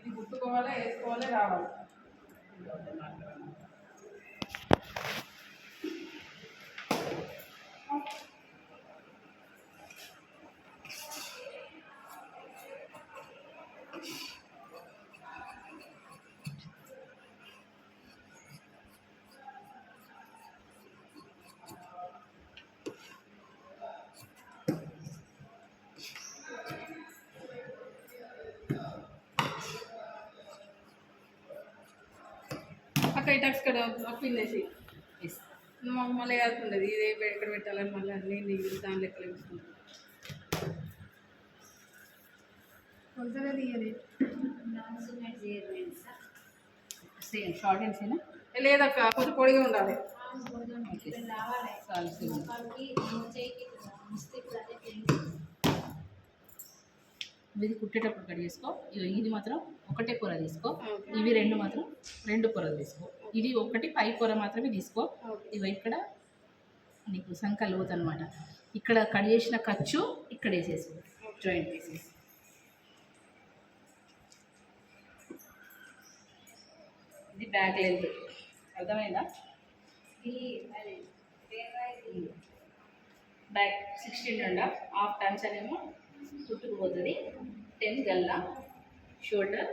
ఇది కుట్టుకోవాలి, వేసుకోవాలి, రావాలి. అక్కడ ఇటాక్స్ కదా పిన్నేసి మళ్ళీ వేస్తుండదు. ఇది ఎక్కడ పెట్టాలని మళ్ళీ అన్నీ నీళ్ళు దాని లెక్కలు వేసుకుంటాం. కొలతగా తీయాలి. సేమ్ షార్ట్ అండ్ సేనా లేదక్క, కొంచెం పొడిగా ఉండాలి. ఇది కుట్టేటప్పుడు కట్ చేసుకో. ఇది మాత్రం ఒకటే పొర తీసుకో, ఇవి రెండు మాత్రం రెండు పొరలు తీసుకో. ఇది ఒకటి పై పొర మాత్రమే తీసుకో. ఇవి ఇక్కడ నీకు సంక లోతు అనమాట. ఇక్కడ కట్ చేసిన ఖర్చు ఇక్కడ వేసేసుకో, జాయింట్ వేసేసి. ఇది బ్యాక్ లెంత్, అర్థమైందా? బ్యాక్ 16.5 హాఫ్ టర్న్స్ అనేమో కుట్టుకుపోతుంది. 10 గల్లా, షోల్డర్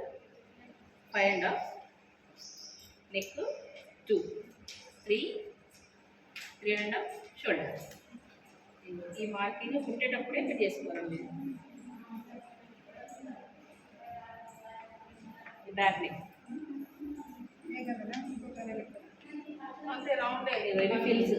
5.5, నెక్ 2, 3.5 షోల్డర్. ఈ మార్కింగ్ కుట్టేటప్పుడే కట్ చేసుకోవాలి. బ్యాక్ నెక్ అంతే రౌండ్. ఇవి ఫిల్స్